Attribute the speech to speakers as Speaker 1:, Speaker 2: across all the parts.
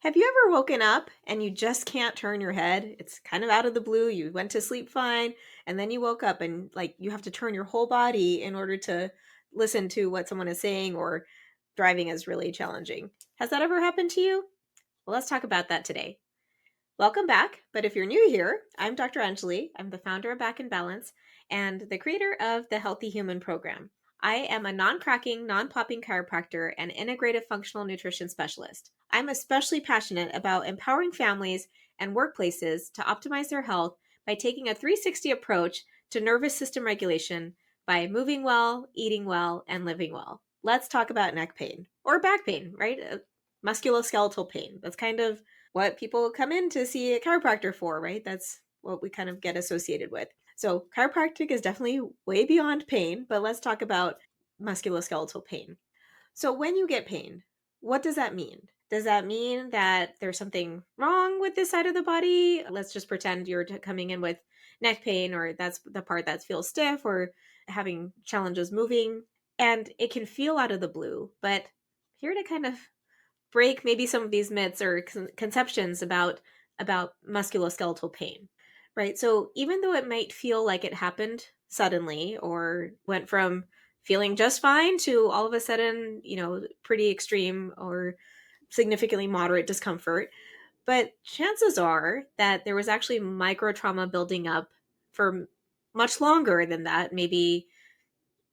Speaker 1: Have you ever woken up and you just can't turn your head? It's kind of out of the blue. You went to sleep fine, and then you woke up and you have to turn your whole body in order to listen to what someone is saying, or driving is really challenging. Has that ever happened to you? Well, let's talk about that today. Welcome back. But if you're new here, I'm Dr. Anjali. I'm the founder of Back in Balance and the creator of the Healthy Human Program. I am a non-cracking, non-popping chiropractor and integrative functional nutrition specialist. I'm especially passionate about empowering families and workplaces to optimize their health by taking a 360 approach to nervous system regulation by moving well, eating well, and living well. Let's talk about neck pain or back pain, right? Musculoskeletal pain. That's kind of what people come in to see a chiropractor for, right? That's what we kind of get associated with. So, chiropractic is definitely way beyond pain, but let's talk about musculoskeletal pain. So, when you get pain, what does that mean? Does that mean that there's something wrong with this side of the body? Let's just pretend you're coming in with neck pain, or that's the part that feels stiff, or having challenges moving. And it can feel out of the blue, but here to kind of break maybe some of these myths or conceptions about musculoskeletal pain, right? So even though it might feel like it happened suddenly or went from feeling just fine to all of a sudden, pretty extreme or significantly moderate discomfort, but chances are that there was actually microtrauma building up for much longer than that, maybe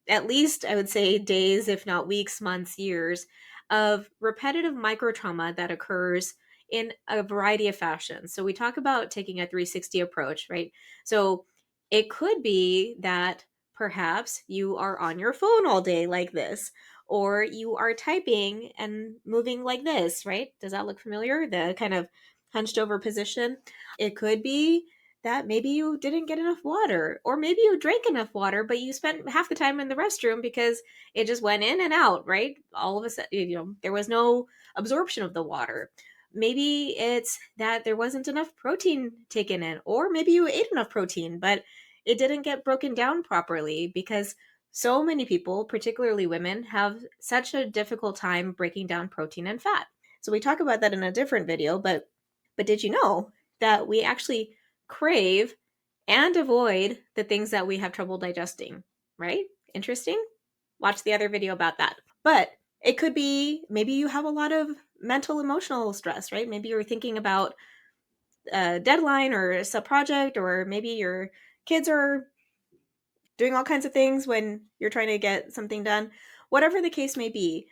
Speaker 1: at least I would say days, if not weeks, months, years of repetitive microtrauma that occurs in a variety of fashions. So we talk about taking a 360 approach, right? So it could be that perhaps you are on your phone all day like this, or you are typing and moving like this, right? Does that look familiar? The kind of hunched over position. It could be that maybe you didn't get enough water, or maybe you drank enough water, but you spent half the time in the restroom because it just went in and out, right? All of a sudden, there was no absorption of the water. Maybe it's that there wasn't enough protein taken in, or maybe you ate enough protein, but it didn't get broken down properly because so many people, particularly women, have such a difficult time breaking down protein and fat. So we talk about that in a different video, but did you know that we actually crave and avoid the things that we have trouble digesting, right? Interesting. Watch the other video about that. But it could be maybe you have a lot of mental emotional stress, right? Maybe you're thinking about a deadline or a sub project, or maybe your kids are doing all kinds of things when you're trying to get something done, whatever the case may be.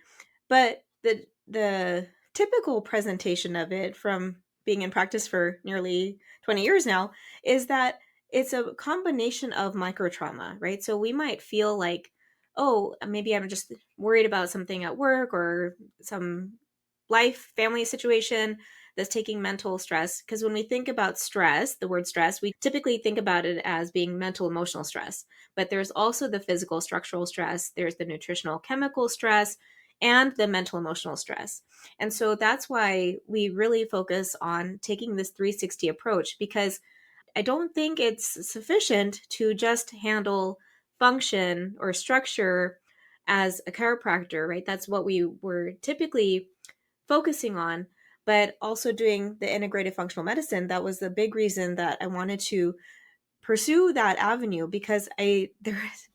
Speaker 1: But the typical presentation of it, from being in practice for nearly 20 years now, is that it's a combination of microtrauma, right? So we might feel like, oh, maybe I'm just worried about something at work or some life, family situation that's taking mental stress. Because when we think about stress, the word stress, we typically think about it as being mental emotional stress. But there's also the physical structural stress, there's the nutritional chemical stress, and the mental emotional stress. And so that's why we really focus on taking this 360 approach, because I don't think it's sufficient to just handle function or structure as a chiropractor, right? That's what we were typically focusing on, but also doing the integrative functional medicine. That was the big reason that I wanted to pursue that avenue, because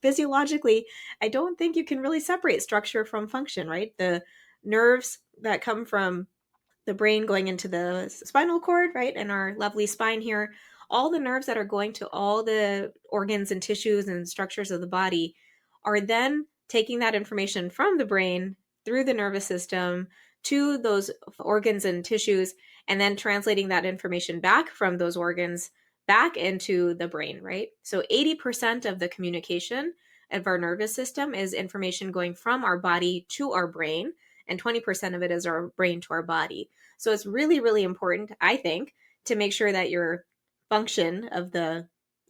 Speaker 1: physiologically, I don't think you can really separate structure from function, right? The nerves that come from the brain going into the spinal cord, right? And our lovely spine here, all the nerves that are going to all the organs and tissues and structures of the body are then taking that information from the brain through the nervous system to those organs and tissues, and then translating that information back from those organs back into the brain, right? So 80% of the communication of our nervous system is information going from our body to our brain, and 20% of it is our brain to our body. So it's really, really important, I think, to make sure that your function of the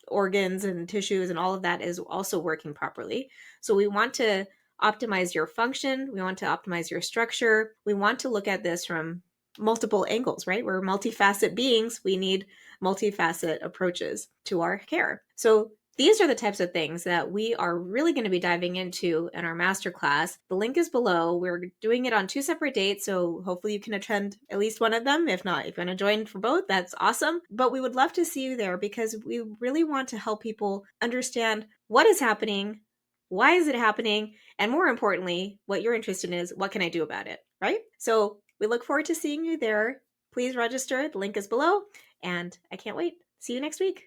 Speaker 1: organs and tissues and all of that is also working properly. So we want to optimize your function. We want to optimize your structure. We want to look at this from multiple angles, right? We're multifaceted beings. We need multifaceted approaches to our care. So These are the types of things that we are really going to be diving into in our masterclass. The link is below. We're doing it on 2 separate dates, so hopefully you can attend at least one of them. If not, if you want to join for both, that's awesome. But we would love to see you there because we really want to help people understand what is happening, why is it happening, and more importantly, what you're interested in is what can I do about it, right? So we look forward to seeing you there. Please register. The link is below, and I can't wait. See you next week.